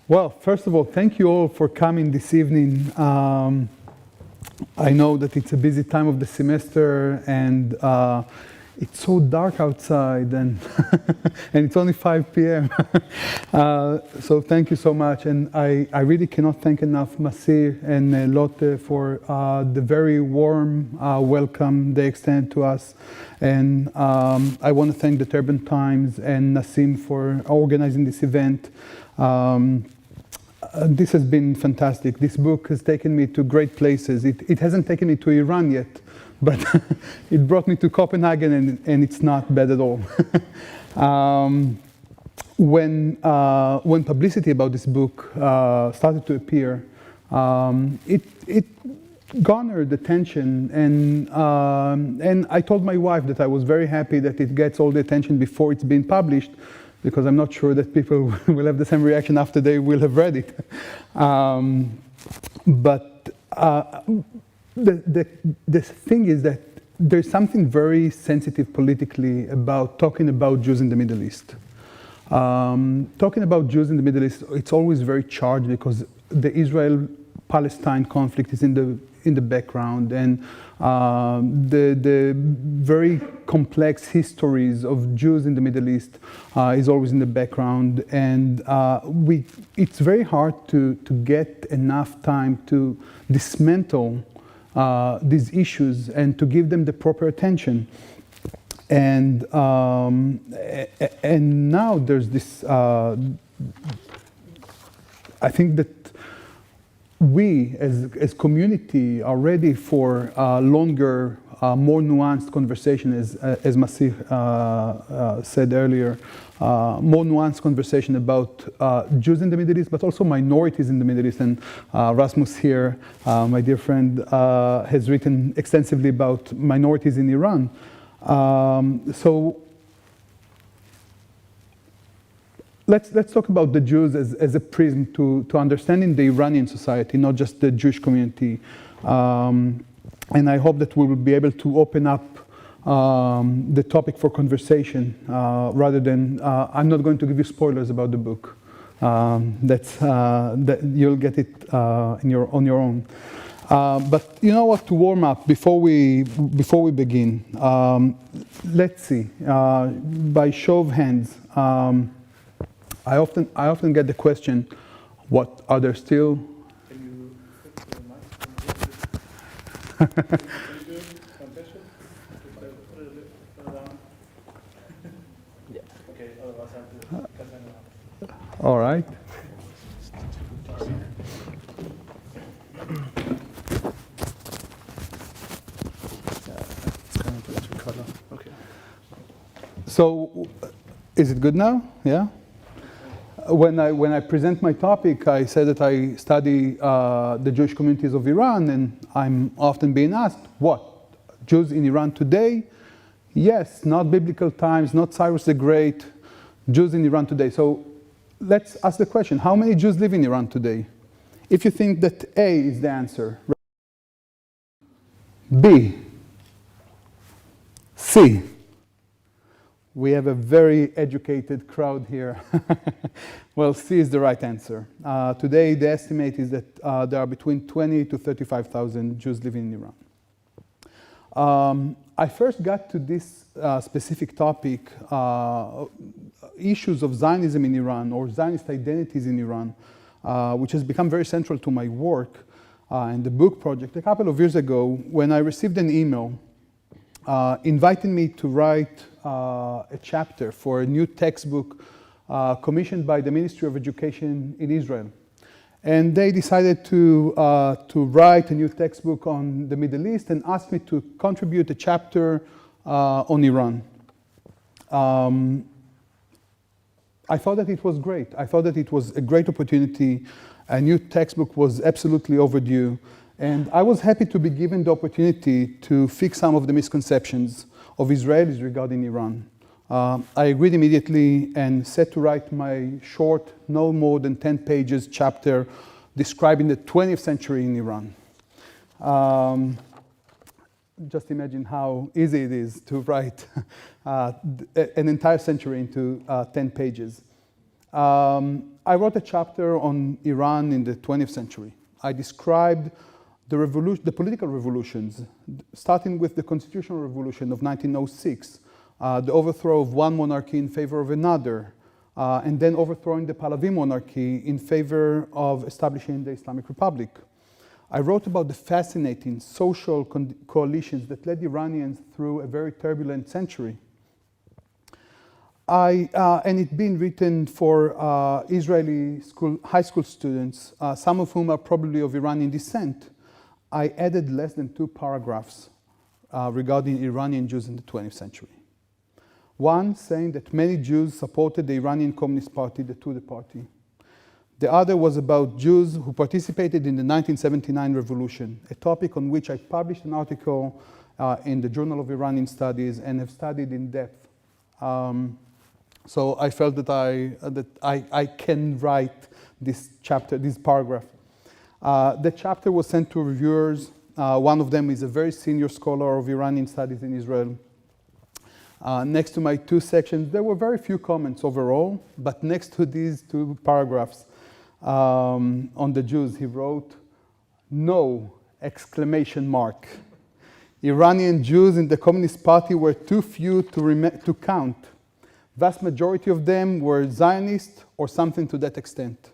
Well, first of all, thank you all for coming this evening. I know that it's a busy time of the semester and it's so dark outside and, and it's only 5 p.m. So thank you so much. And I really cannot thank enough Masir and Lotte for the very warm welcome they extend to us. And I want to thank the Turban Times and NASIM for organizing this event. This has been fantastic. This book has taken me to great places. It hasn't taken me to Iran yet, but it brought me to Copenhagen, and it's not bad at all. When publicity about this book started to appear, it garnered attention, and I told my wife that I was very happy that it gets all the attention before it's been published, because I'm not sure that people will have the same reaction after they will have read it. But the thing is that there's something very sensitive politically about talking about Jews in the Middle East. Talking about Jews in the Middle East, it's always very charged because the Israel-Palestine conflict is in the background, and the very complex histories of Jews in the Middle East is always in the background, and it's very hard to get enough time to dismantle these issues and to give them the proper attention. And now there's this, I think that we as community are ready for longer, more nuanced conversation, as Masih said earlier, more nuanced conversation about Jews in the Middle East, but also minorities in the Middle East. And Rasmus here, my dear friend, has written extensively about minorities in Iran. So let's talk about the Jews as a prism to understanding the Iranian society, not just the Jewish community. And I hope that we will be able to open up the topic for conversation rather than, I'm not going to give you spoilers about the book. That you'll get it on your own. But you know what, to warm up before we begin, let's see, by show of hands, I often get the question, what are there still? Can you put the mic? Can you do it? Francesco? Put it down. Yeah. Okay, otherwise I have to cut them out. All right. It's kind of to cut off. Okay. So, is it good now? Yeah? When I present my topic, I say that I study the Jewish communities of Iran, and I'm often being asked, what? Jews in Iran today? Yes, not biblical times, not Cyrus the Great, Jews in Iran today. So let's ask the question, how many Jews live in Iran today? If you think that A is the answer, B, C. We have a very educated crowd here. Well, C is the right answer. Today, the estimate is that there are between 20 to 35,000 Jews living in Iran. I first got to this specific topic, issues of Zionism in Iran, or Zionist identities in Iran, which has become very central to my work and the book project a couple of years ago, when I received an email inviting me to write a chapter for a new textbook commissioned by the Ministry of Education in Israel. And they decided to write a new textbook on the Middle East and asked me to contribute a chapter on Iran. I thought that it was great. I thought that it was a great opportunity. A new textbook was absolutely overdue. And I was happy to be given the opportunity to fix some of the misconceptions of Israelis regarding Iran. I agreed immediately and set to write my short, no more than 10 pages chapter describing the 20th century in Iran. Just imagine how easy it is to write an entire century into 10 pages. I wrote a chapter on Iran in the 20th century. I described the political revolutions, starting with the constitutional revolution of 1906, the overthrow of one monarchy in favor of another, and then overthrowing the Pahlavi monarchy in favor of establishing the Islamic Republic. I wrote about the fascinating social coalitions that led Iranians through a very turbulent century. And it's been written for Israeli high school students, some of whom are probably of Iranian descent. I added less than 2 paragraphs regarding Iranian Jews in the 20th century. One saying that many Jews supported the Iranian Communist Party, the Tudeh party. The other was about Jews who participated in the 1979 revolution, a topic on which I published an article in the Journal of Iranian Studies and have studied in depth. So I felt that I can write this chapter, this paragraph. The chapter was sent to reviewers. One of them is a very senior scholar of Iranian studies in Israel. Next to my 2 sections, there were very few comments overall, but next to these 2 paragraphs on the Jews, he wrote, "No!" exclamation mark. Iranian Jews in the Communist Party were too few to count. Vast majority of them were Zionist or something to that extent.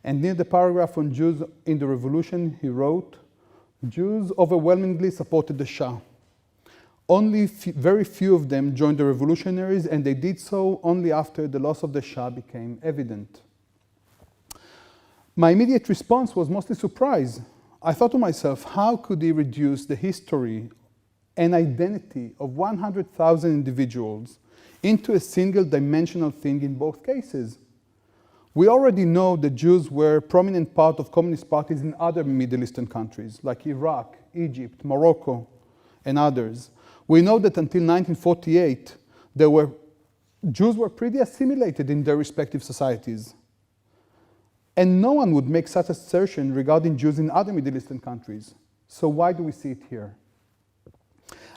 And near the paragraph on Jews in the revolution, he wrote, "Jews overwhelmingly supported the Shah. Only very few of them joined the revolutionaries, and they did so only after the loss of the Shah became evident." My immediate response was mostly surprise. I thought to myself, how could he reduce the history and identity of 100,000 individuals into a single dimensional thing in both cases? We already know that Jews were a prominent part of communist parties in other Middle Eastern countries like Iraq, Egypt, Morocco, and others. We know that until 1948, Jews were pretty assimilated in their respective societies. And no one would make such assertion regarding Jews in other Middle Eastern countries. So why do we see it here?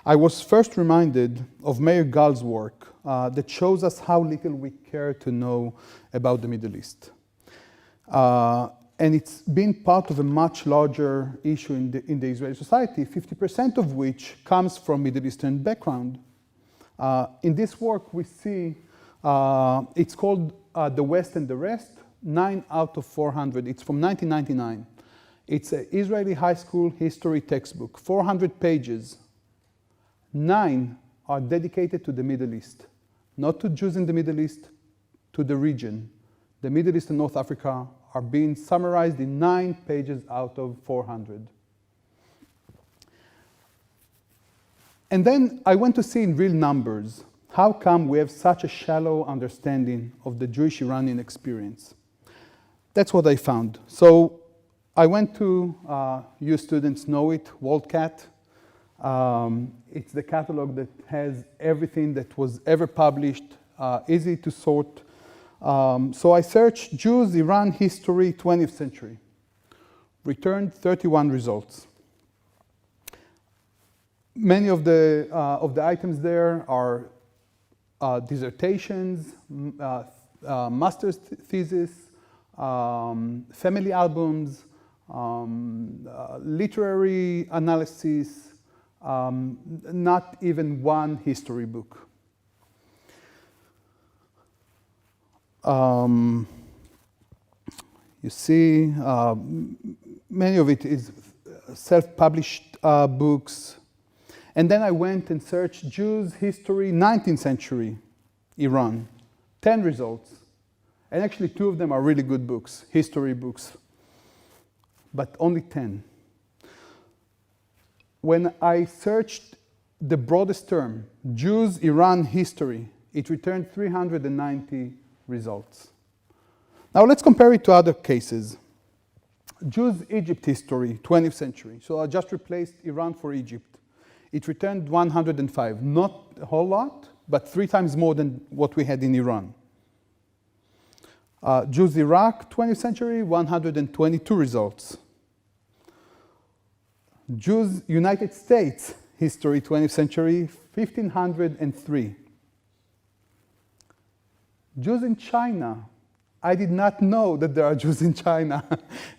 I was first reminded of Meir Gal's work that shows us how little we care to know about the Middle East. And it's been part of a much larger issue in the Israeli society, 50% of which comes from Middle Eastern background. In this work, we see, it's called The West and the Rest, 9 out of 400. It's from 1999. It's an Israeli high school history textbook, 400 pages. 9 are dedicated to the Middle East, not to Jews in the Middle East, to the region. The Middle East and North Africa are being summarized in 9 pages out of 400. And then I went to see in real numbers, how come we have such a shallow understanding of the Jewish-Iranian experience? That's what I found. So I went to, you students know it, WorldCat. It's the catalog that has everything that was ever published, easy to sort. So I searched Jews, Iran, history, 20th century. Returned 31 results. Many of the items there are dissertations, master's thesis, family albums, literary analysis, not even one history book. You see, many of it is self-published books. And then I went and searched Jews, history, 19th century, Iran. 10 results. And actually 2 of them are really good books, history books, but only 10. When I searched the broadest term, Jews, Iran, history, it returned 390 results. Now let's compare it to other cases. Jews, Egypt history, 20th century. So I just replaced Iran for Egypt. It returned 105, not a whole lot, but 3 times more than what we had in Iran. Jews, Iraq, 20th century, 122 results. Jews, United States history, 20th century, 1,503. Jews in China, I did not know that there are Jews in China,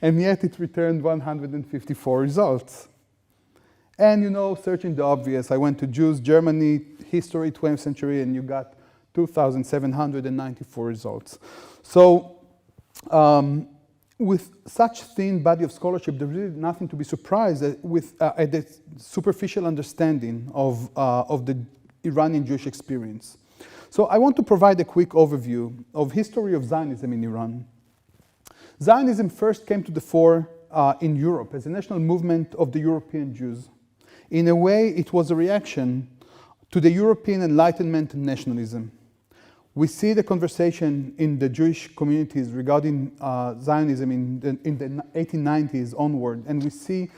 and yet it returned 154 results. And you know, searching the obvious, I went to Jews, Germany, history, 20th century, and you got 2,794 results. So with such thin body of scholarship, there's really nothing to be surprised with at the superficial understanding of the Iranian Jewish experience. So I want to provide a quick overview of history of Zionism in Iran. Zionism first came to the fore in Europe as a national movement of the European Jews. In a way, it was a reaction to the European Enlightenment and nationalism. We see the conversation in the Jewish communities regarding Zionism in the 1890s onward, and we see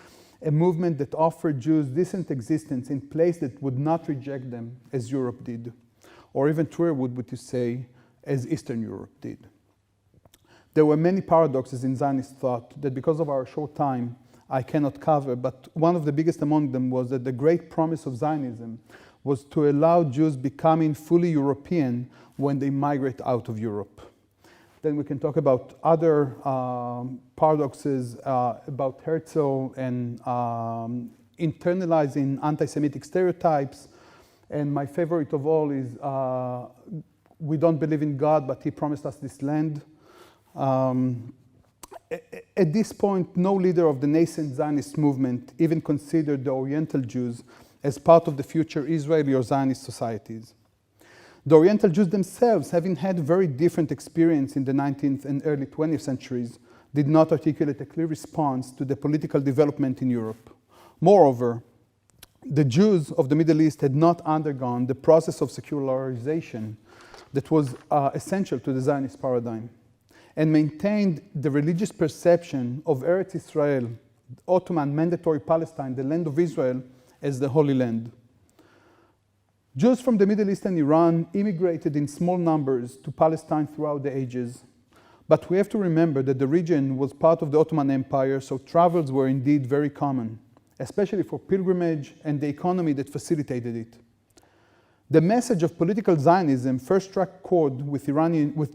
a movement that offered Jews decent existence in a place that would not reject them as Europe did, or even truer would you say, as Eastern Europe did. There were many paradoxes in Zionist thought that because of our short time, I cannot cover, but one of the biggest among them was that the great promise of Zionism was to allow Jews becoming fully European when they migrate out of Europe. Then we can talk about other paradoxes about Herzl and internalizing anti-Semitic stereotypes. And my favorite of all is, we don't believe in God, but he promised us this land. At this point, no leader of the nascent Zionist movement even considered the Oriental Jews as part of the future Israeli or Zionist societies. The Oriental Jews themselves, having had very different experience in the 19th and early 20th centuries, did not articulate a clear response to the political development in Europe. Moreover, the Jews of the Middle East had not undergone the process of secularization that was essential to the Zionist paradigm, and maintained the religious perception of Eretz Israel, Ottoman mandatory Palestine, the land of Israel, as the Holy Land. Jews from the Middle East and Iran immigrated in small numbers to Palestine throughout the ages, but we have to remember that the region was part of the Ottoman Empire, so travels were indeed very common, especially for pilgrimage and the economy that facilitated it. The message of political Zionism first struck chord with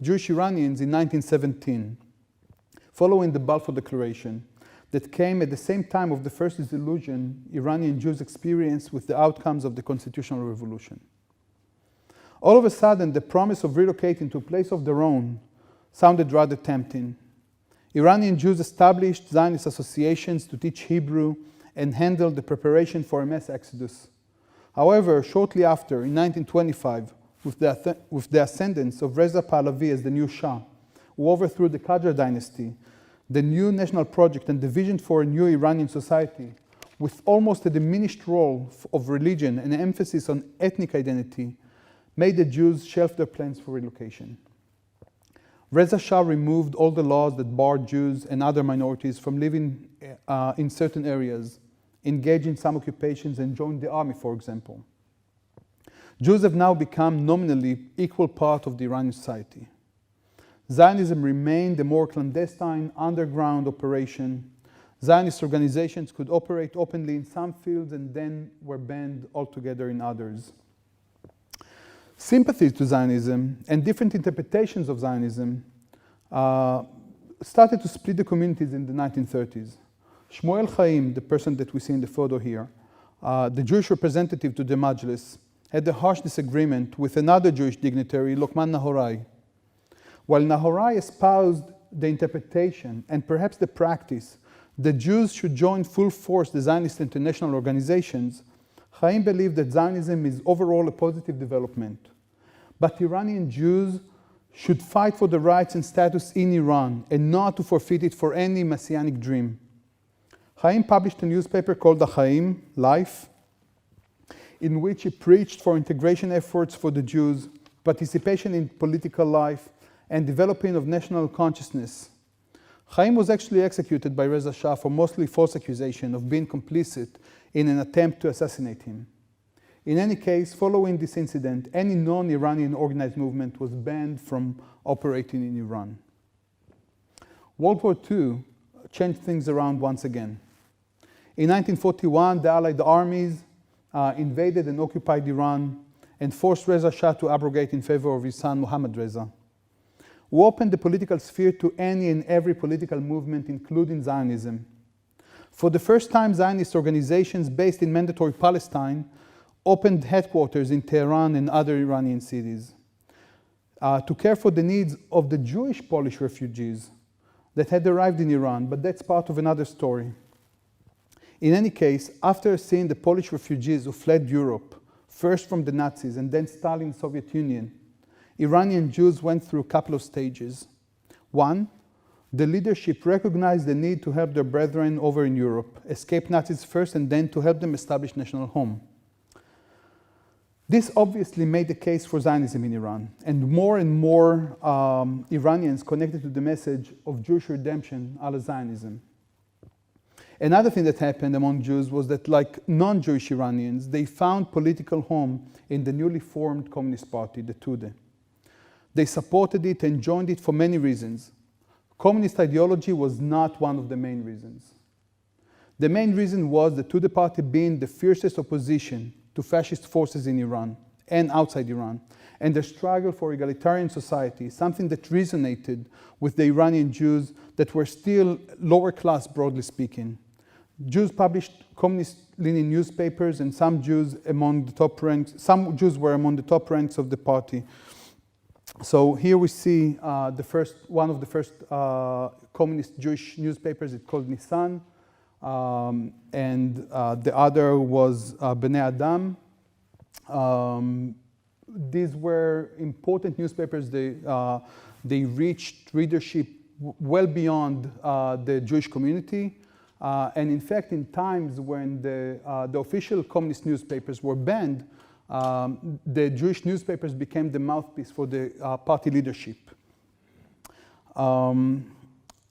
Jewish Iranians in 1917, following the Balfour Declaration, that came at the same time of the first disillusion Iranian Jews experienced with the outcomes of the constitutional revolution. All of a sudden, the promise of relocating to a place of their own sounded rather tempting. Iranian Jews established Zionist associations to teach Hebrew and handle the preparation for a mass exodus. However, shortly after, in 1925, with the ascendance of Reza Pahlavi as the new Shah, who overthrew the Qajar dynasty, the new national project and the vision for a new Iranian society, with almost a diminished role of religion and an emphasis on ethnic identity, made the Jews shelve their plans for relocation. Reza Shah removed all the laws that barred Jews and other minorities from living in certain areas, engage in some occupations and join the army, for example. Jews have now become nominally equal part of the Iranian society. Zionism remained a more clandestine, underground operation. Zionist organizations could operate openly in some fields and then were banned altogether in others. Sympathies to Zionism and different interpretations of Zionism started to split the communities in the 1930s. Shmuel Chaim, the person that we see in the photo here, the Jewish representative to the Majlis, had a harsh disagreement with another Jewish dignitary, Lokman Nahorai. While Nahorai espoused the interpretation and perhaps the practice that Jews should join full force the Zionist international organizations, Chaim believed that Zionism is overall a positive development. But Iranian Jews should fight for the rights and status in Iran and not to forfeit it for any messianic dream. Chaim published a newspaper called the Chaim, Life, in which he preached for integration efforts for the Jews, participation in political life, and developing of national consciousness. Chaim was actually executed by Reza Shah for mostly false accusation of being complicit in an attempt to assassinate him. In any case, following this incident, any non-Iranian organized movement was banned from operating in Iran. World War II changed things around once again. In 1941, the Allied armies invaded and occupied Iran and forced Reza Shah to abrogate in favor of his son Mohammad Reza. who opened the political sphere to any and every political movement, including Zionism. For the first time, Zionist organizations based in mandatory Palestine opened headquarters in Tehran and other Iranian cities to care for the needs of the Jewish Polish refugees that had arrived in Iran, but that's part of another story. In any case, after seeing the Polish refugees who fled Europe, first from the Nazis and then Stalin's Soviet Union, Iranian Jews went through a couple of stages. One, the leadership recognized the need to help their brethren over in Europe, escape Nazis first and then to help them establish national home. This obviously made the case for Zionism in Iran, and more Iranians connected to the message of Jewish redemption a la Zionism. Another thing that happened among Jews was that, like non-Jewish Iranians, they found political home in the newly formed Communist Party, the Tudeh. They supported it and joined it for many reasons. Communist ideology was not one of the main reasons. The main reason was the Tudeh Party being the fiercest opposition to fascist forces in Iran and outside Iran, and their struggle for egalitarian society, something that resonated with the Iranian Jews that were still lower class, broadly speaking. Jews published communist-leaning newspapers, and some Jews were among the top ranks of the party. So here we see one of the first communist Jewish newspapers. It's called Nisan, and the other was Bnei Adam. These were important newspapers. They reached readership well beyond the Jewish community. And in fact, in times when the official communist newspapers were banned, the Jewish newspapers became the mouthpiece for the party leadership. However,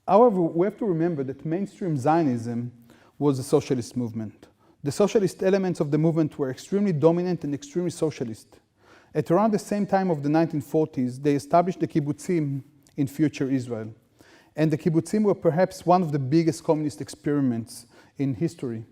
we have to remember that mainstream Zionism was a socialist movement. The socialist elements of the movement were extremely dominant and extremely socialist. At around the same time of the 1940s, they established the kibbutzim in future Israel. And the kibbutzim were perhaps one of the biggest communist experiments in history.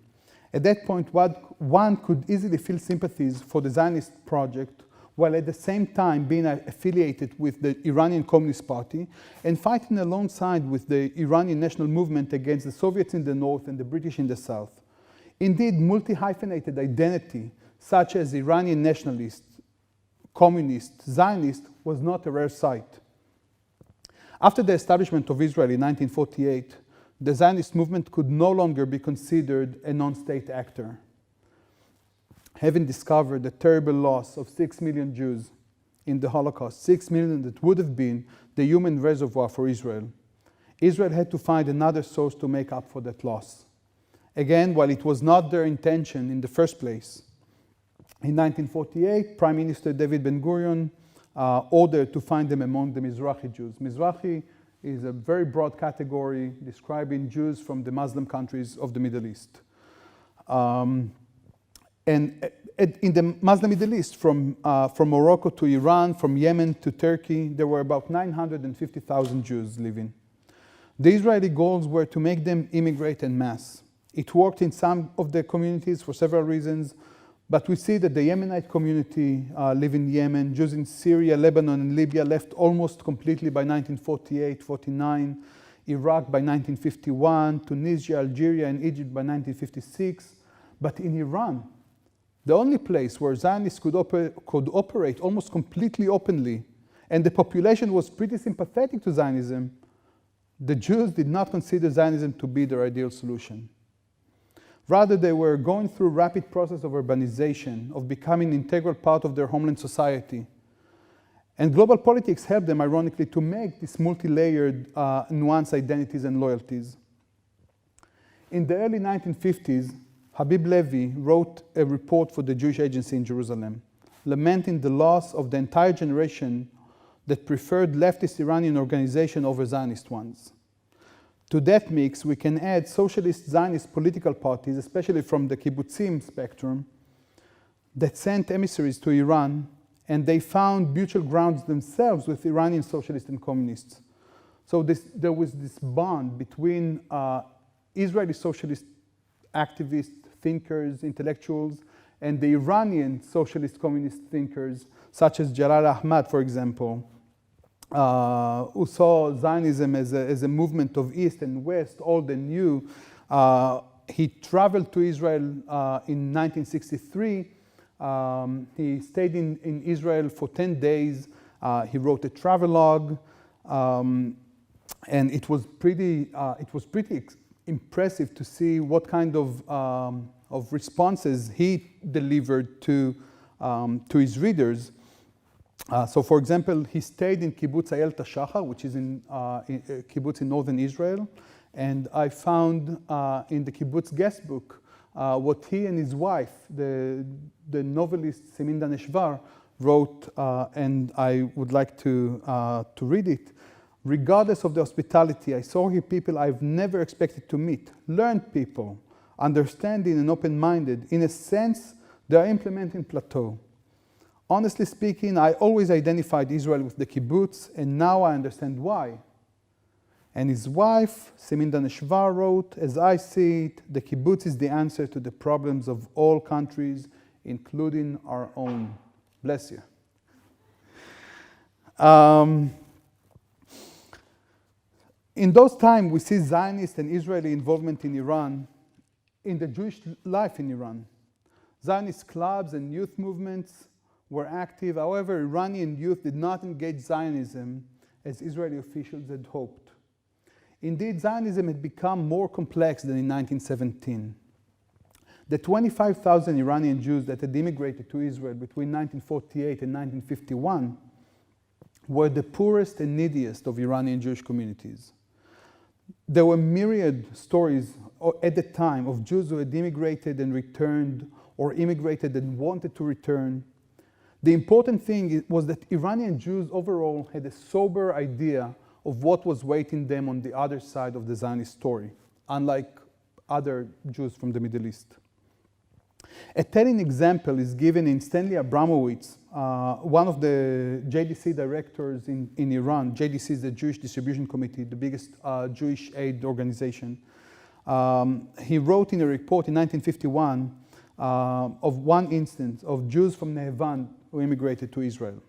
At that point, one could easily feel sympathies for the Zionist project, while at the same time being affiliated with the Iranian Communist Party and fighting alongside with the Iranian national movement against the Soviets in the north and the British in the south. Indeed, multi-hyphenated identity, such as Iranian nationalist, communist, Zionist, was not a rare sight. After the establishment of Israel in 1948, the Zionist movement could no longer be considered a non-state actor. Having discovered the terrible loss of 6 million Jews in the Holocaust, 6 million that would have been the human reservoir for Israel, Israel had to find another source to make up for that loss. Again, while it was not their intention in the first place, in 1948, Prime Minister David Ben-Gurion ordered to find them among the Mizrahi Jews. Mizrahi is a very broad category describing Jews from the Muslim countries of the Middle East. And in the Muslim Middle East, from Morocco to Iran, from Yemen to Turkey, there were about 950,000 Jews living. The Israeli goals were to make them immigrate en masse. It worked in some of the communities for several reasons, but we see that the Yemenite community live in Yemen, Jews in Syria, Lebanon, and Libya left almost completely by 1948-49, Iraq by 1951, Tunisia, Algeria, and Egypt by 1956. But in Iran, the only place where Zionists could operate almost completely openly, and the population was pretty sympathetic to Zionism, the Jews did not consider Zionism to be their ideal solution. Rather, they were going through a rapid process of urbanization, of becoming an integral part of their homeland society. And global politics helped them, ironically, to make these multi-layered, nuanced identities and loyalties. In the early 1950s, Habib Levy wrote a report for the Jewish Agency in Jerusalem, lamenting the loss of the entire generation that preferred leftist Iranian organization over Zionist ones. To that mix, we can add socialist Zionist political parties, especially from the kibbutzim spectrum, that sent emissaries to Iran, and they found mutual grounds themselves with Iranian socialists and communists. So there was this bond between Israeli socialist activists, thinkers, intellectuals, and the Iranian socialist communist thinkers, such as Jalal Ahmad, for example, who saw Zionism as a movement of East and West, old and new. He traveled to Israel in 1963. He stayed in Israel for 10 days. He wrote a travelogue, and it was pretty impressive to see what kind of responses he delivered to his readers. So, for example, he stayed in Kibbutz Ayel Tashachar, which is in kibbutz in northern Israel, and I found in the kibbutz guest book what he and his wife, the novelist Seminda Neshvar, wrote, and I would like to read it. Regardless of the hospitality, I saw here people I've never expected to meet, learned people, understanding and open-minded. In a sense, they are implementing plateau. Honestly speaking, I always identified Israel with the kibbutz, and now I understand why. And his wife, Seminda Neshvar, wrote, as I see it, the kibbutz is the answer to the problems of all countries, including our own. Bless you. In those times, we see Zionist and Israeli involvement in Iran, in the Jewish life in Iran. Zionist clubs and youth movements were active. However, Iranian youth did not engage Zionism as Israeli officials had hoped. Indeed, Zionism had become more complex than in 1917. The 25,000 Iranian Jews that had immigrated to Israel between 1948 and 1951 were the poorest and neediest of Iranian Jewish communities. There were myriad stories at the time of Jews who had immigrated and returned, or immigrated and wanted to return. The important thing was that Iranian Jews overall had a sober idea of what was waiting them on the other side of the Zionist story, unlike other Jews from the Middle East. A telling example is given in Stanley Abramowitz, one of the JDC directors in Iran. JDC is the Jewish Distribution Committee, the biggest Jewish aid organization. He wrote in a report in 1951 of one instance of Jews from Nehevand who immigrated to Israel.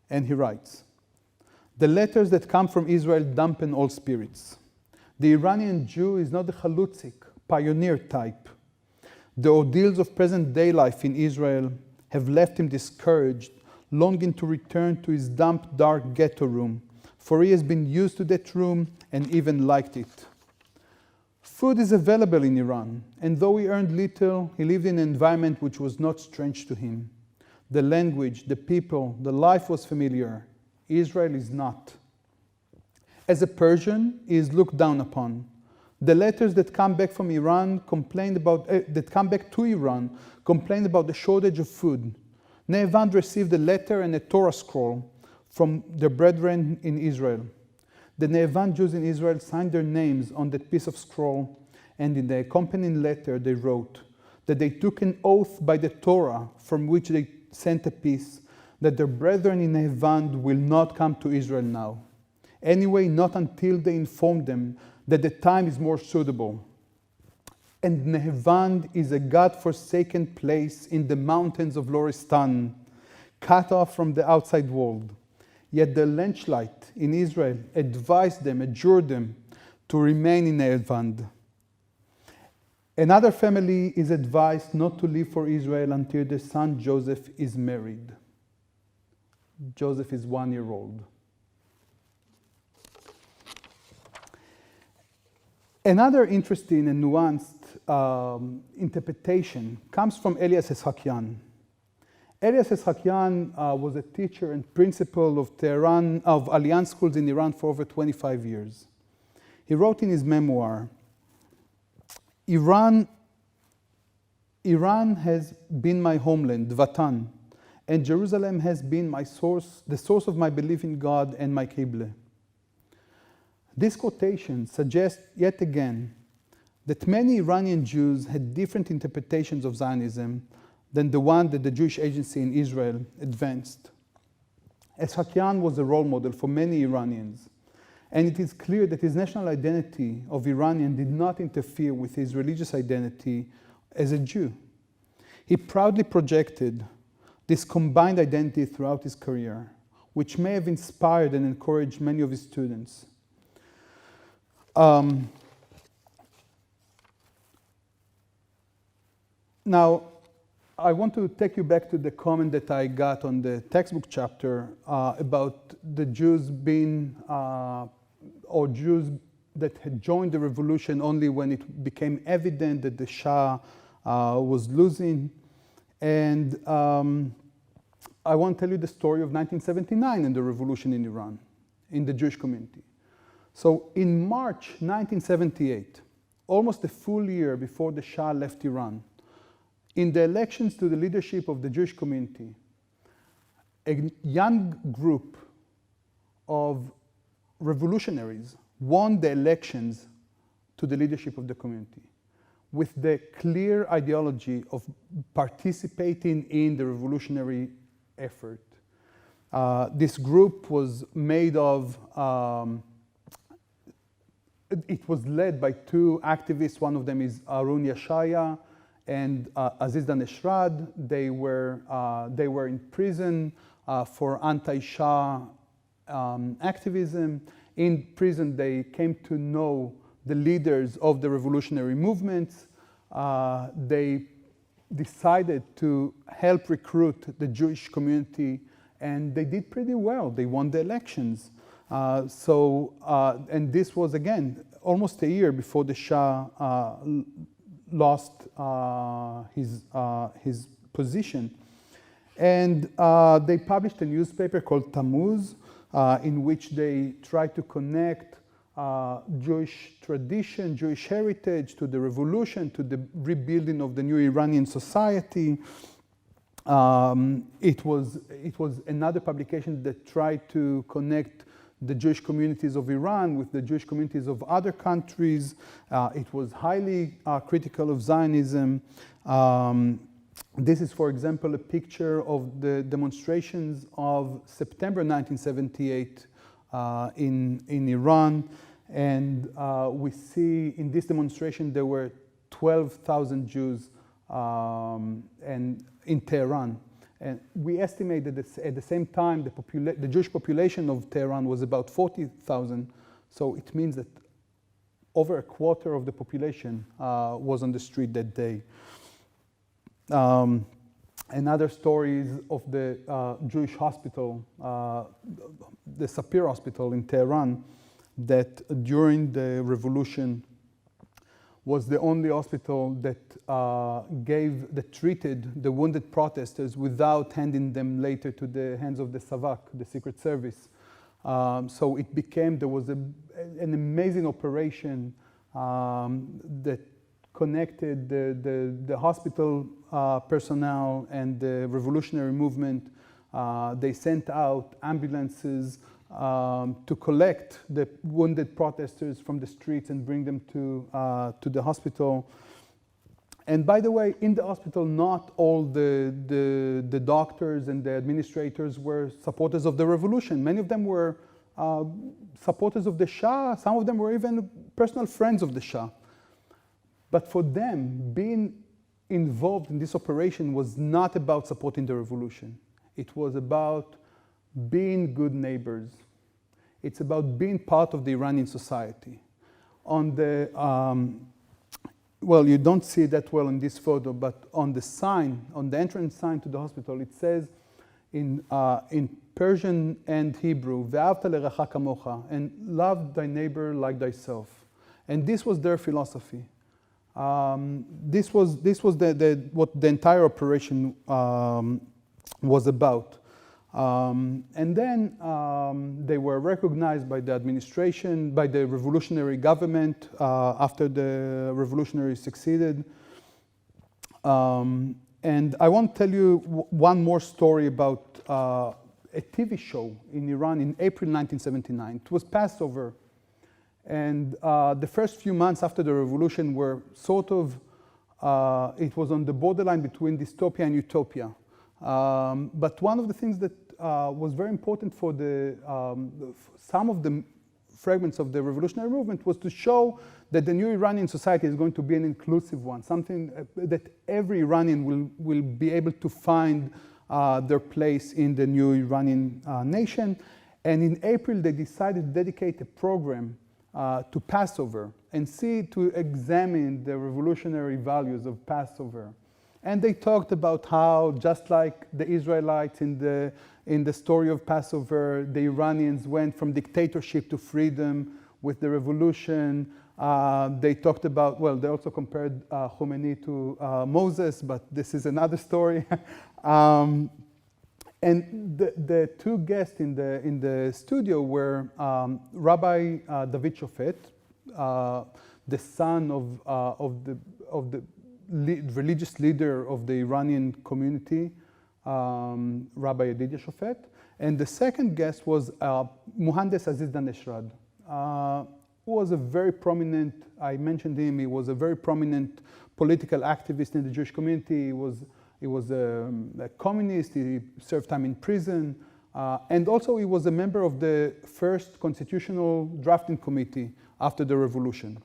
And he writes, "The letters that come from Israel dampen all spirits. The Iranian Jew is not the chalutzik, pioneer type. The ordeals of present-day life in Israel have left him discouraged, longing to return to his damp, dark ghetto room, for he has been used to that room and even liked it. Food is available in Iran, and though he earned little, he lived in an environment which was not strange to him. The language, the people, the life was familiar. Israel is not. As a Persian, he is looked down upon. The letters that come back from Iran complained about the shortage of food. Nehevand received a letter and a Torah scroll from their brethren in Israel. The Nehevand Jews in Israel signed their names on that piece of scroll, and in the accompanying letter they wrote that they took an oath by the Torah from which they sent a piece, that their brethren in Nehevand will not come to Israel now. Anyway, not until they inform them that the time is more suitable. And Nehevand is a God-forsaken place in the mountains of Loristan, cut off from the outside world. Yet the Lenchlight in Israel adjured them to remain in Nehevand. Another family is advised not to leave for Israel until their son Joseph is married. Joseph is 1 year old. Another interesting and nuanced interpretation comes from Elias Eshakian. Elias Eshakian was a teacher and principal of Alliance schools in Iran for over 25 years. He wrote in his memoir, Iran has been my homeland, Vatan, and Jerusalem has been the source of my belief in God and my Qibla. This quotation suggests yet again that many Iranian Jews had different interpretations of Zionism than the one that the Jewish Agency in Israel advanced. Eshakian was a role model for many Iranians, and it is clear that his national identity of Iranian did not interfere with his religious identity as a Jew. He proudly projected this combined identity throughout his career, which may have inspired and encouraged many of his students. Now, I want to take you back to the comment that I got on the textbook chapter about the Jews being, or Jews that had joined the revolution only when it became evident that the Shah was losing. And I want to tell you the story of 1979 and the revolution in Iran, in the Jewish community. So in March 1978, almost a full year before the Shah left Iran, in the elections to the leadership of the Jewish community, a young group of revolutionaries won the elections to the leadership of the community with the clear ideology of participating in the revolutionary effort. This group was made of, it was led by two activists. One of them is Arun Yashaya and Aziz Daneshrad. They were in prison for anti-Shah activism. In prison, they came to know the leaders of the revolutionary movements. They decided to help recruit the Jewish community, and they did pretty well. They won the elections. And this was, again, almost a year before the Shah lost his position. And they published a newspaper called Tammuz, in which they tried to connect Jewish tradition, Jewish heritage to the revolution, to the rebuilding of the new Iranian society. It was another publication that tried to connect the Jewish communities of Iran with the Jewish communities of other countries. It was highly critical of Zionism. This is, for example, a picture of the demonstrations of September 1978 in Iran. And we see in this demonstration there were 12,000 Jews in Tehran. And we estimated that at the same time the Jewish population of Tehran was about 40,000. So it means that over a quarter of the population was on the street that day. Another story is of the Jewish hospital, the Sapir Hospital in Tehran, that during the revolution was the only hospital that treated the wounded protesters without handing them later to the hands of the Savak, the Secret Service. So it became, there was an amazing operation that connected the hospital personnel and the revolutionary movement. They sent out ambulances to collect the wounded protesters from the streets and bring them to the hospital. And by the way, in the hospital, not all the doctors and the administrators were supporters of the revolution. Many of them were supporters of the Shah. Some of them were even personal friends of the Shah. But for them, being involved in this operation was not about supporting the revolution. It was about being good neighbors. It's about being part of the Iranian society. On the, well, you don't see it that well in this photo, but on the sign, on the entrance sign to the hospital, it says in Persian and Hebrew, "Ve'avta lerecha kamocha," and love thy neighbor like thyself. And this was their philosophy. This was what the entire operation was about. And then they were recognized by the administration, by the revolutionary government after the revolutionary succeeded. And I want to tell you one more story about a TV show in Iran in April 1979. It was Passover. And the first few months after the revolution were sort of, it was on the borderline between dystopia and utopia. But one of the things that was very important for some of the fragments of the revolutionary movement was to show that the new Iranian society is going to be an inclusive one, something that every Iranian will be able to find their place in the new Iranian nation. And in April, they decided to dedicate a program to Passover and to examine the revolutionary values of Passover. And they talked about how, just like the Israelites in the story of Passover, the Iranians went from dictatorship to freedom with the revolution. They talked about, well, they also compared Khomeini to Moses, but this is another story. And the two guests in the studio were Rabbi David Shofet, the son of the religious leader of the Iranian community, Rabbi Yedidia Shofet, and the second guest was Muhandes Aziz Daneshrad, who was a very prominent, I mentioned him, he was a very prominent political activist in the Jewish community. He was a communist, he served time in prison, and also he was a member of the first constitutional drafting committee after the revolution.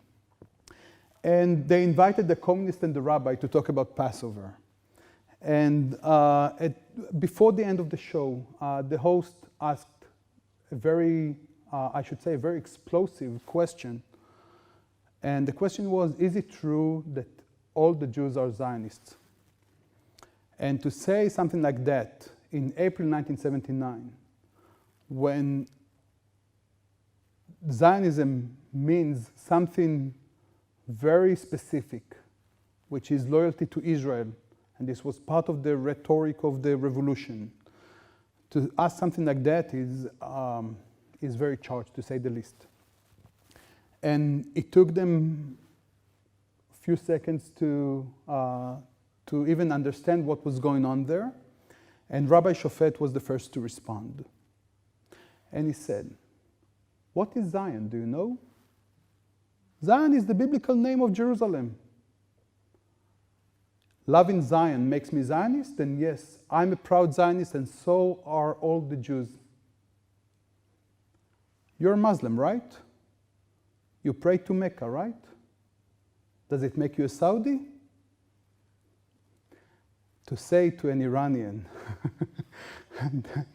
And they invited the communist and the rabbi to talk about Passover. And before the end of the show, the host asked a very, I should say, a very explosive question. And the question was, is it true that all the Jews are Zionists? And to say something like that in April 1979, when Zionism means something very specific, which is loyalty to Israel, and this was part of the rhetoric of the revolution. To ask something like that is very charged, to say the least. And it took them a few seconds to even understand what was going on there. And Rabbi Shofet was the first to respond. And he said, "What is Zion, do you know? Zion is the biblical name of Jerusalem. Loving Zion makes me Zionist, and yes, I'm a proud Zionist, and so are all the Jews. You're a Muslim, right? You pray to Mecca, right? Does it make you a Saudi?" To say to an Iranian,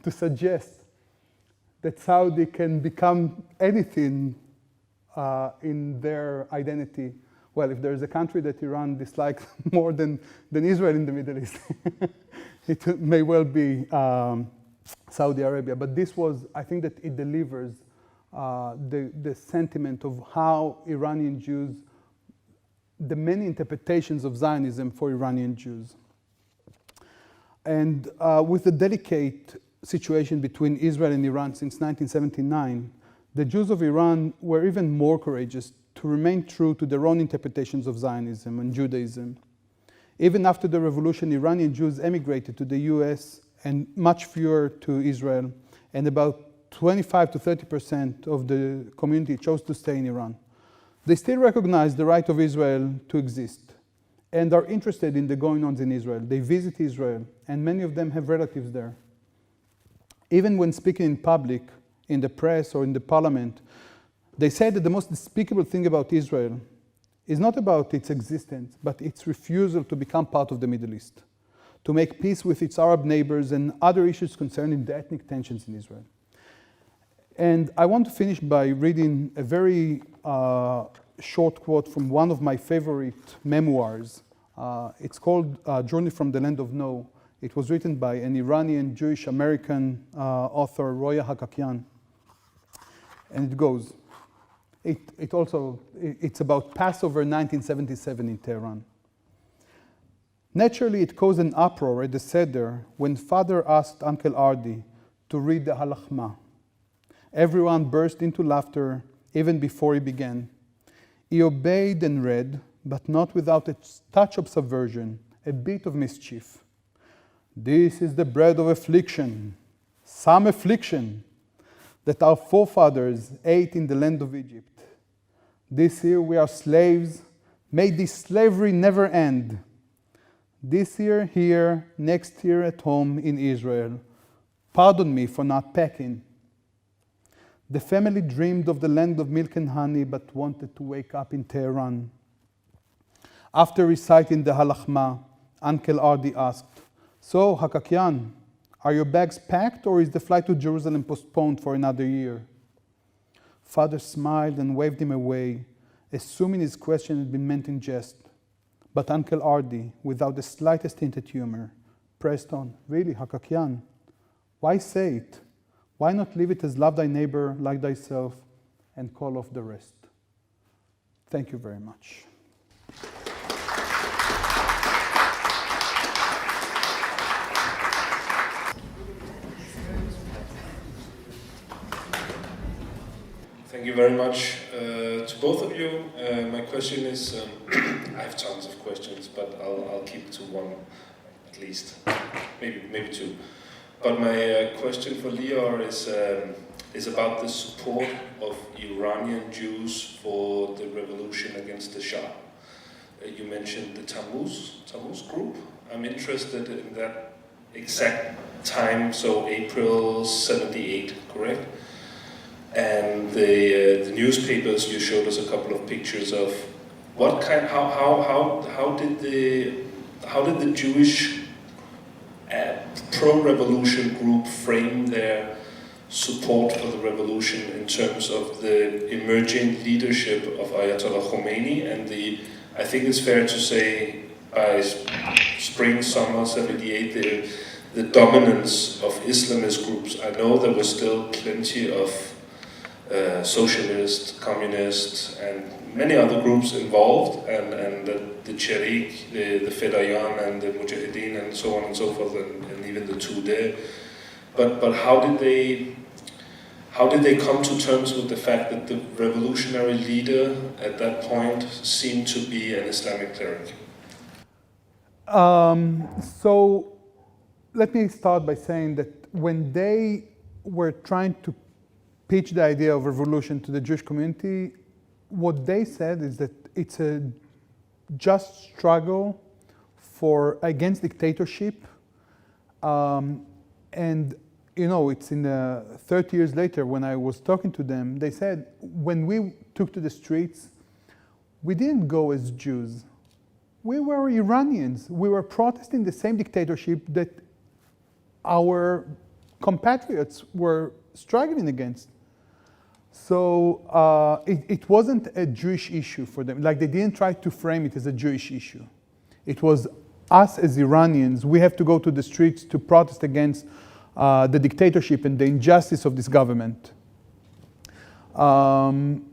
to suggest that Saudi can become anything in their identity. Well, if there's a country that Iran dislikes more than Israel in the Middle East, it may well be Saudi Arabia. But this was, I think that it delivers the sentiment of how Iranian Jews, the many interpretations of Zionism for Iranian Jews. And with the delicate situation between Israel and Iran since 1979, the Jews of Iran were even more courageous to remain true to their own interpretations of Zionism and Judaism. Even after the revolution, Iranian Jews emigrated to the US and much fewer to Israel, and about 25 to 30% of the community chose to stay in Iran. They still recognize the right of Israel to exist and are interested in the goings-on in Israel. They visit Israel, and many of them have relatives there. Even when speaking in public, in the press or in the parliament, they say that the most despicable thing about Israel is not about its existence, but its refusal to become part of the Middle East, to make peace with its Arab neighbors and other issues concerning the ethnic tensions in Israel. And I want to finish by reading a very short quote from one of my favorite memoirs. It's called Journey from the Land of No. It was written by an Iranian Jewish-American author, Roya Hakakyan. And it goes, it's about Passover 1977 in Tehran. Naturally, it caused an uproar at the Seder when Father asked Uncle Ardi to read the Halachma. Everyone burst into laughter even before he began. He obeyed and read, but not without a touch of subversion, a bit of mischief. This is the bread of affliction, some affliction, that our forefathers ate in the land of Egypt. This year we are slaves. May this slavery never end. This year here, next year at home in Israel. Pardon me for not packing. The family dreamed of the land of milk and honey, but wanted to wake up in Tehran. After reciting the Halachma, Uncle Ardi asked, So, Hakakyan, are your bags packed or is the flight to Jerusalem postponed for another year? Father smiled and waved him away, assuming his question had been meant in jest. But Uncle Ardi, without the slightest hint at humor, pressed on, really, Hakakyan, why say it? Why not leave it as love thy neighbor like thyself and call off the rest? Thank you very much. Thank you very much to both of you. My question is, I have tons of questions, but I'll keep it to one at least, maybe two. But my question for Lior is about the support of Iranian Jews for the revolution against the Shah. You mentioned the Tammuz group. I'm interested in that exact time, so April 78, correct? And the newspapers, you showed us a couple of pictures of what kind, how did the Jewish pro-revolution group frame their support for the revolution in terms of the emerging leadership of Ayatollah Khomeini and I think it's fair to say by spring, summer 78, the dominance of Islamist groups. I know there was still plenty of socialist, communist, and many other groups involved, and the Sharik, the Fedayan, and the Mujahideen, and so on and so forth, and even the Tudeh. But how did they come to terms with the fact that the revolutionary leader at that point seemed to be an Islamic cleric? So let me start by saying that when they were trying to pitch the idea of revolution to the Jewish community, what they said is that it's a just struggle against dictatorship, and you know, it's in 30 years later when I was talking to them, they said, when we took to the streets, we didn't go as Jews. We were Iranians. We were protesting the same dictatorship that our compatriots were struggling against. So it wasn't a Jewish issue for them. Like, they didn't try to frame it as a Jewish issue. It was us as Iranians, we have to go to the streets to protest against the dictatorship and the injustice of this government. And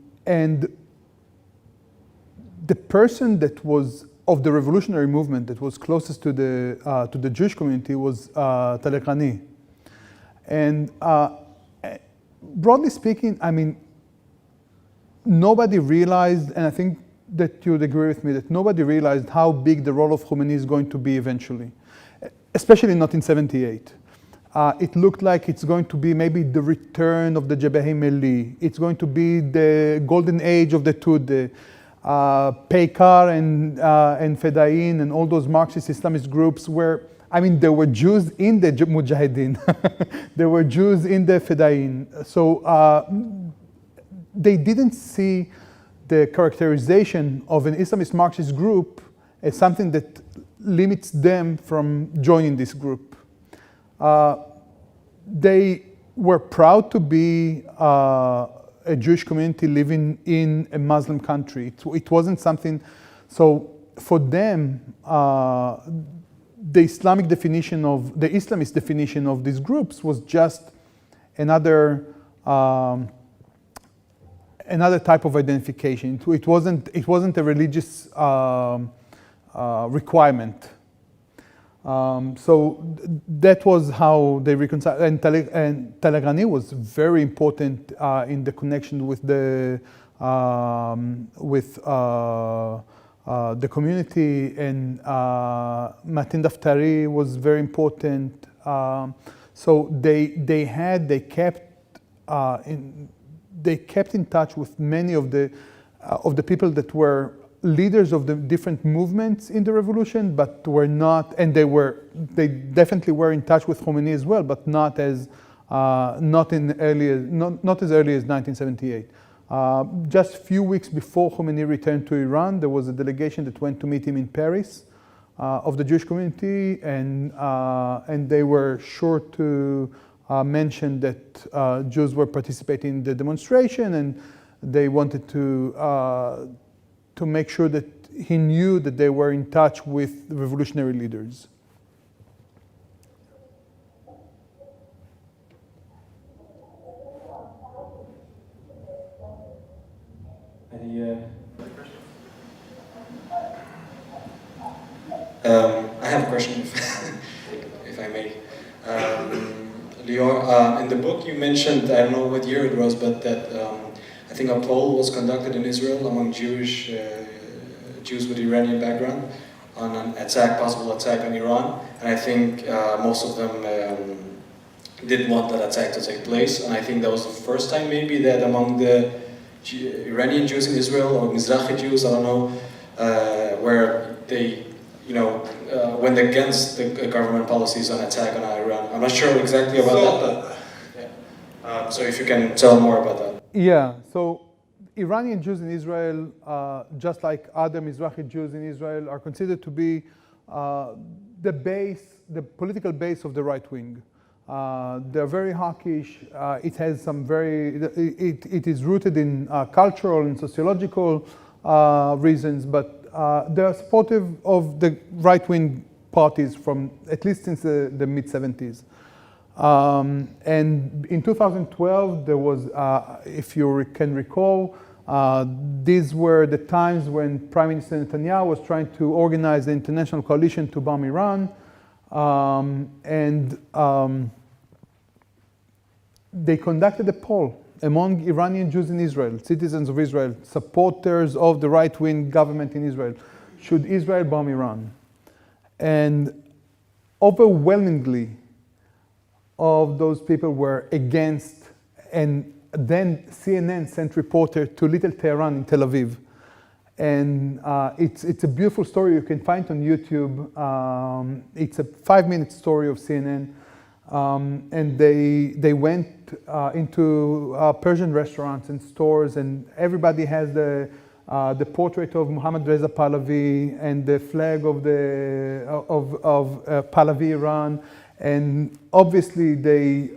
the person that was of the revolutionary movement that was closest to the Jewish community was Talekani. And broadly speaking, I mean, nobody realized, and I think that you would agree with me, that nobody realized how big the role of Khomeini is going to be eventually, especially in 1978. It looked like it's going to be maybe the return of the Jabhat Melli. It's going to be the golden age of the Tudeh. Peikar and Fedayin and all those Marxist Islamist groups where, I mean, there were Jews in the Mujahideen. There were Jews in the Fedayin. So they didn't see the characterization of an Islamist Marxist group as something that limits them from joining this group. They were proud to be a Jewish community living in a Muslim country. It wasn't something, so for them, the Islamist definition of these groups was just another type of identification. It wasn't a religious requirement. So that was how they reconciled. And Talekani was very important in the connection with the community, and Matin Daftari was very important. So they kept in touch with many of the people that were leaders of the different movements in the revolution, but were not, and they definitely were in touch with Khomeini as well, but not as early as 1978. Just a few weeks before Khomeini returned to Iran, there was a delegation that went to meet him in Paris. of the Jewish community, and they were sure to mention that Jews were participating in the demonstration, and they wanted to make sure that he knew that they were in touch with the revolutionary leaders. I have a question, if I may. Lior, in the book you mentioned, I don't know what year it was, but that I think a poll was conducted in Israel among Jews with Iranian background on an possible attack on Iran, and I think most of them did want that attack to take place, and I think that was the first time maybe that among the Iranian Jews in Israel, or Mizrahi Jews, I don't know, where they, went against the government policies on attack on Iran. I'm not sure exactly about that, but yeah. So if you can tell more about that. Yeah, so Iranian Jews in Israel, just like other Mizrahi Jews in Israel, are considered to be the political base of the right wing. They're very hawkish. It has some it is rooted in cultural and sociological reasons, but they are supportive of the right-wing parties from at least since the mid-70s. And in 2012, there was, if you can recall, these were the times when Prime Minister Netanyahu was trying to organize the international coalition to bomb Iran. They conducted a poll among Iranian Jews in Israel, citizens of Israel, supporters of the right-wing government in Israel. Should Israel bomb Iran? And overwhelmingly of those people were against, and then CNN sent reporter to Little Tehran in Tel Aviv. And it's a beautiful story you can find on YouTube. It's a 5-minute story of CNN. And they went into Persian restaurants and stores, and everybody has the portrait of Mohammad Reza Pahlavi and the flag of Pahlavi Iran. And obviously they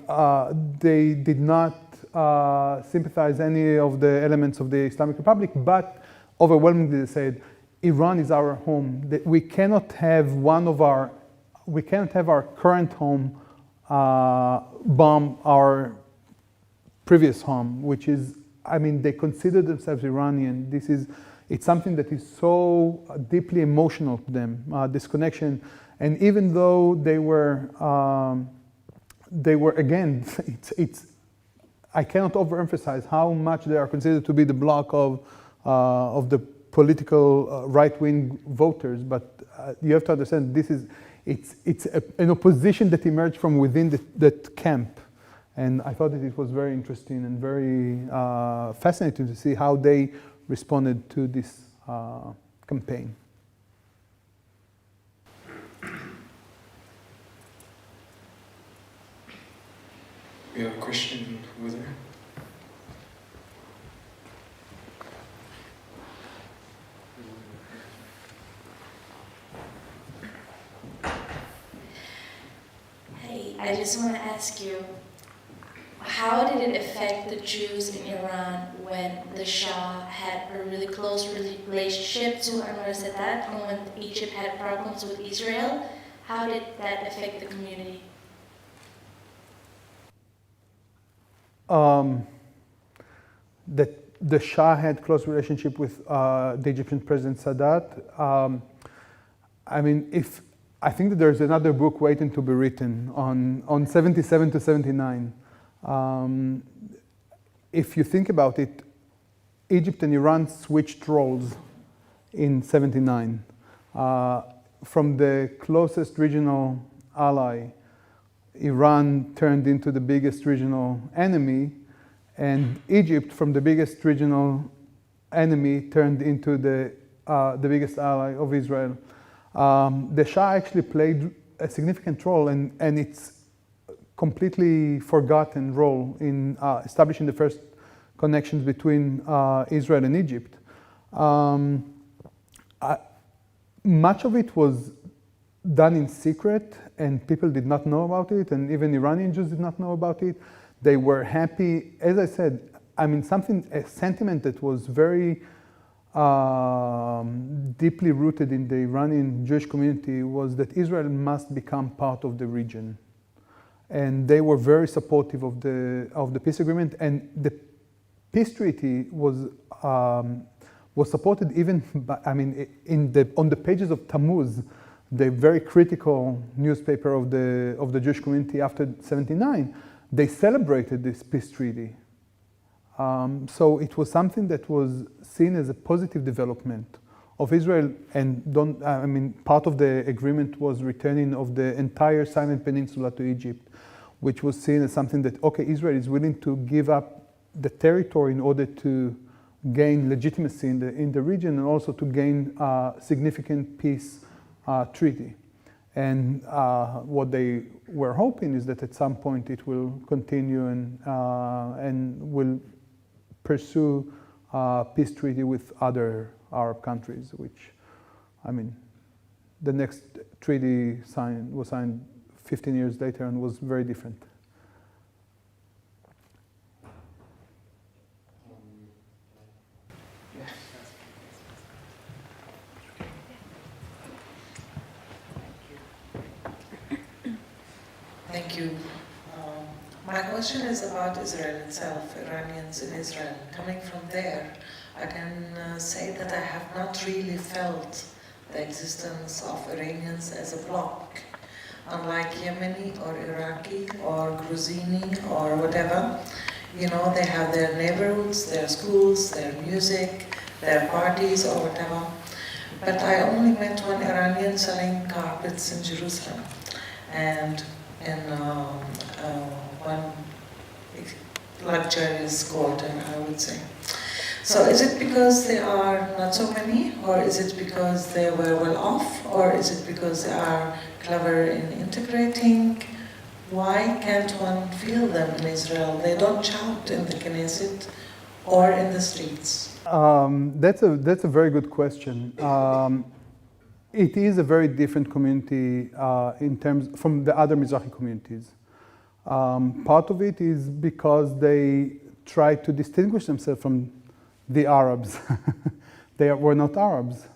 did not sympathize any of the elements of the Islamic Republic, but overwhelmingly they said, Iran is our home. That we cannot have our current home bomb our previous home, which is, I mean, they consider themselves Iranian. It's something that is so deeply emotional to them, this connection. And even though they were again, I cannot overemphasize how much they are considered to be the bloc of the political right-wing voters. But you have to understand, it's an opposition that emerged from within that camp. And I thought that it was very interesting and very fascinating to see how they responded to this campaign. We have a question over there. Hey, I just want to ask you, how did it affect the Jews in Iran when the Shah had a really close relationship to Anwar Sadat, and when Egypt had problems with Israel? How did that affect the community? That the Shah had close relationship with the Egyptian President Sadat. I mean, I think that there's another book waiting to be written on 77 to 79. If you think about it, Egypt and Iran switched roles in 79. From the closest regional ally, Iran turned into the biggest regional enemy, and Egypt, from the biggest regional enemy, turned into the biggest ally of Israel. The Shah actually played a significant role, and it's completely forgotten role in establishing the first connections between Israel and Egypt. Much of it was done in secret, and people did not know about it, and even Iranian Jews did not know about it. They were happy, as I said, I mean, a sentiment that was very deeply rooted in the Iranian Jewish community was that Israel must become part of the region. And they were very supportive of the peace agreement, and the peace treaty was supported even by, I mean, on the pages of Tammuz, the very critical newspaper of the Jewish community after '79, they celebrated this peace treaty. So it was something that was seen as a positive development of Israel, and part of the agreement was returning of the entire Sinai Peninsula to Egypt, which was seen as something that, okay, Israel is willing to give up the territory in order to gain legitimacy in the region, and also to gain significant peace treaty. And what they were hoping is that at some point it will continue and will pursue peace treaty with other Arab countries, which, I mean, the next treaty was signed 15 years later and was very different. Thank you. My question is about Israel itself, Iranians in Israel. Coming from there, I can say that I have not really felt the existence of Iranians as a bloc. Unlike Yemeni or Iraqi or Gruzini or whatever, you know, they have their neighborhoods, their schools, their music, their parties or whatever. But I only met one Iranian selling carpets in Jerusalem, and in one luxurious quarter, I would say. So is it because they are not so many, or is it because they were well off, or is it because they are clever in integrating? Why can't one feel them in Israel? They don't shout in the Knesset or in the streets. That's a very good question. It is a very different community in terms from the other Mizrahi communities. Part of it is because they try to distinguish themselves from the Arabs. They were not Arabs.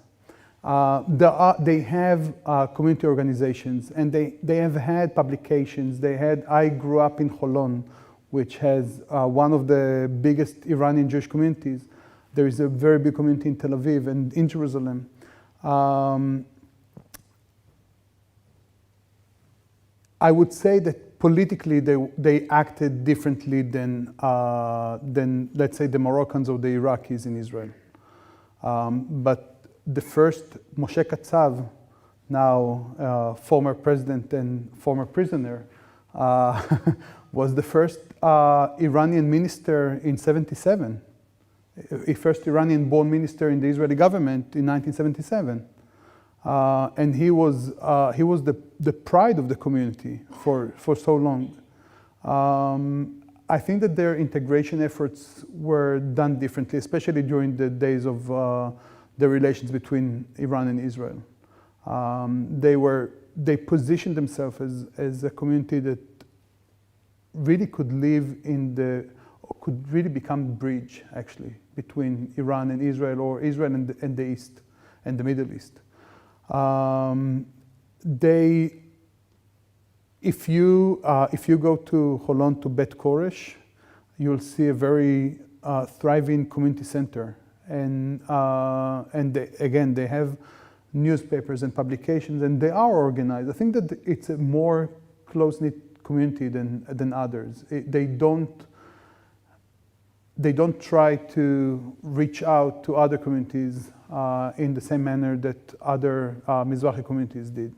They have community organizations, and they have had publications. I grew up in Holon, which has one of the biggest Iranian Jewish communities. There is a very big community in Tel Aviv and in Jerusalem. I would say that politically they acted differently than let's say the Moroccans or the Iraqis in Israel. But the first Moshe Katsav, now former president and former prisoner, was the first Iranian minister in '77, a first Iranian-born minister in the Israeli government in 1977. And he was the pride of the community for so long. I think that their integration efforts were done differently, especially during the days of the relations between Iran and Israel. They positioned themselves as a community that really could really become a bridge, actually, between Iran and Israel, or Israel and the East and the Middle East. If you go to Holon, to Bet Koresh, you'll see a very thriving community center, and they have newspapers and publications, and they are organized. I think that it's a more close-knit community than others. They don't try to reach out to other communities in the same manner that other Mizrahi communities did.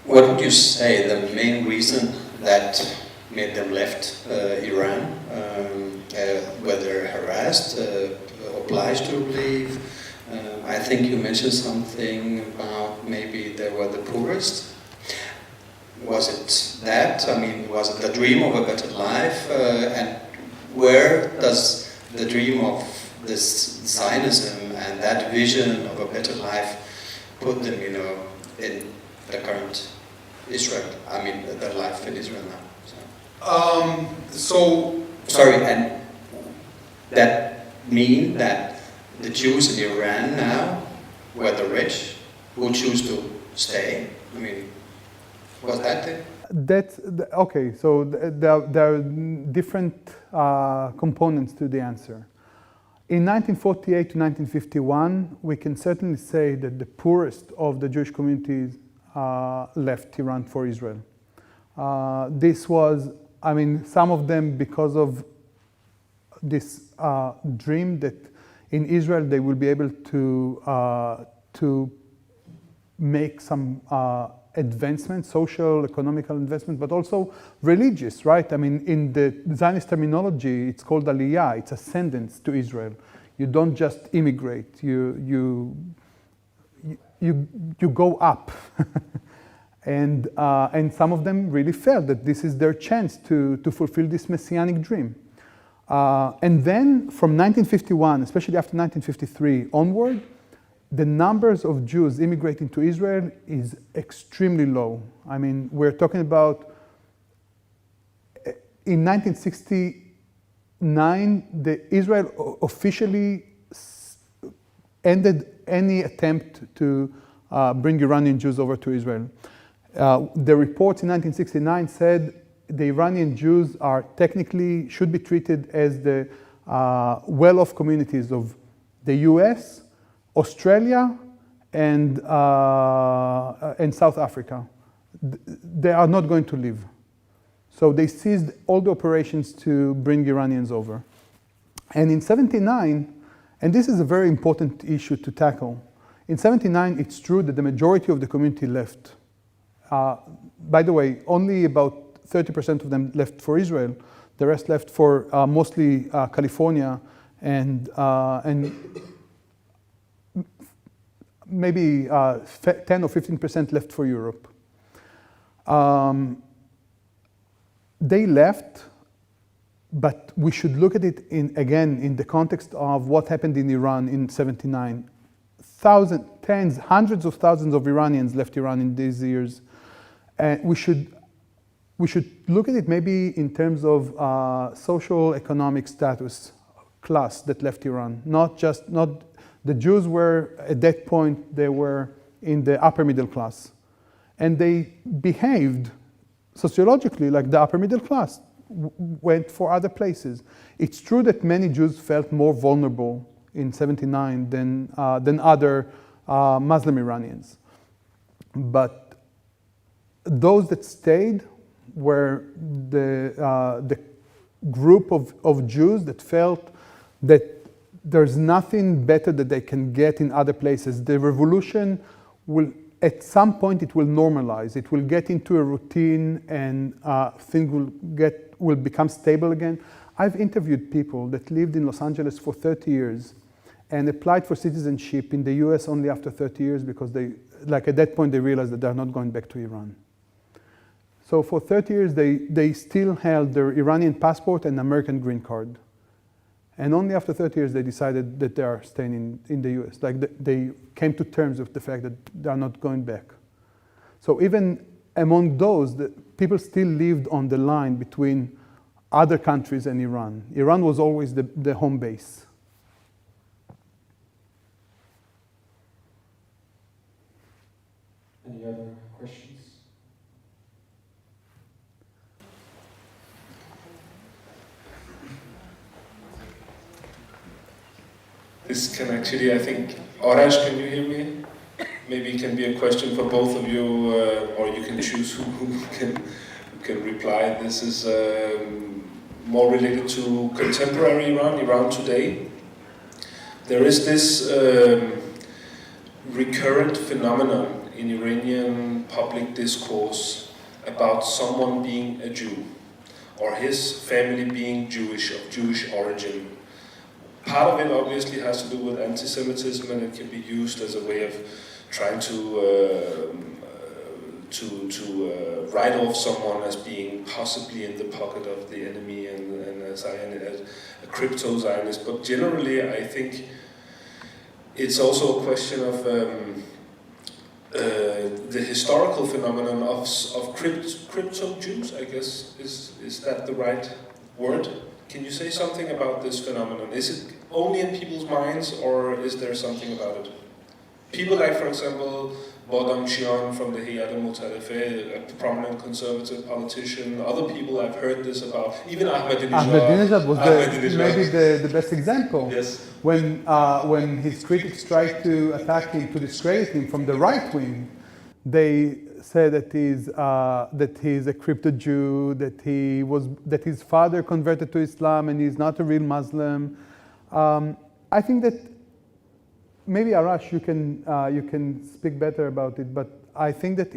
What would you say the main reason that made them left Iran? Whether harassed, obliged to leave? I think you mentioned something about maybe they were the poorest. Was it that? I mean, was it the dream of a better life? And where does the dream of this Zionism and that vision of a better life put them, in the current Israel. I mean, their life in Israel now. Sorry, and that mean that the Jews in Iran now were the rich who choose to stay? I mean, was that it? Okay, so there are different components to the answer. In 1948 to 1951, we can certainly say that the poorest of the Jewish communities left Iran for Israel. This was, I mean, some of them because of this dream that in Israel they will be able to make some advancement, social, economical investment, but also religious, right? I mean, in the Zionist terminology, it's called aliyah, it's ascendance to Israel. You don't just immigrate, you go up. And some of them really felt that this is their chance to fulfill this messianic dream. And then from 1951, especially after 1953 onward, the numbers of Jews immigrating to Israel is extremely low. I mean, we're talking about, in 1969, Israel officially ended any attempt to bring Iranian Jews over to Israel. The reports in 1969 said the Iranian Jews should be treated as the well-off communities of the US, Australia, and South Africa. They are not going to leave. So they seized all the operations to bring Iranians over. And in 79, and this is a very important issue to tackle, in 79 it's true that the majority of the community left. By the way, only about 30% of them left for Israel. The rest left for mostly California and maybe 10 or 15% left for Europe. They left, but we should look at it again in the context of what happened in Iran in 79. Tens, hundreds of thousands of Iranians left Iran in these years. And we should look at it maybe in terms of social economic status, class that left Iran. Not the Jews were at that point, they were in the upper middle class, and they behaved sociologically like the upper middle class, went for other places. It's true that many Jews felt more vulnerable in 79 than other Muslim Iranians, but those that stayed were the group of Jews that felt that there's nothing better that they can get in other places. The revolution will, at some point, it will normalize. It will get into a routine, and things will become stable again. I've interviewed people that lived in Los Angeles for 30 years and applied for citizenship in the US only after 30 years because at that point, they realized that they're not going back to Iran. So for 30 years, they still held their Iranian passport and American green card. And only after 30 years, they decided that they are staying in the US. They came to terms with the fact that they are not going back. So even among those, people still lived on the line between other countries and Iran. Iran was always the home base. Any other questions? This can actually, I think, Arash, can you hear me? Maybe it can be a question for both of you, or you can choose who can reply. This is more related to contemporary Iran today. There is this recurrent phenomenon in Iranian public discourse about someone being a Jew, or his family being Jewish, of Jewish origin. Part of it obviously has to do with anti-Semitism, and it can be used as a way of trying to write off someone as being possibly in the pocket of the enemy and a crypto-Zionist. But generally, I think it's also a question of the historical phenomenon of crypto Jews, I guess. Is that the right word? Can you say something about this phenomenon? Is it only in people's minds, or is there something about it? People like, for example, Bodam Chion from the Hayat al-Mutarifeh, a prominent conservative politician, other people I've heard this about, even Ahmadinejad was maybe the best example. Yes. When his critics tried to attack him, to discredit him from the right wing, they said that he's a crypto Jew, that his father converted to Islam and he's not a real Muslim. I think that maybe Arash, you can speak better about it, but I think that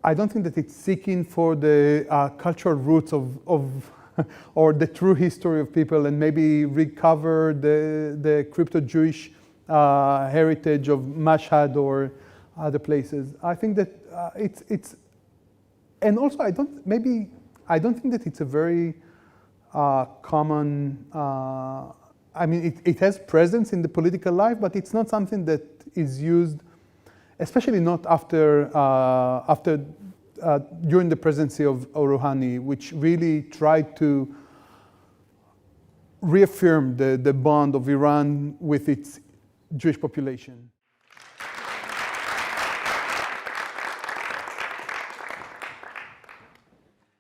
I don't think that it's seeking for the cultural roots of or the true history of people and maybe recover the crypto Jewish heritage of Mashhad or other places. I think that it's and also I don't think that it's a very common. I mean, it has presence in the political life, but it's not something that is used, especially not during the presidency of Rouhani, which really tried to reaffirm the bond of Iran with its Jewish population.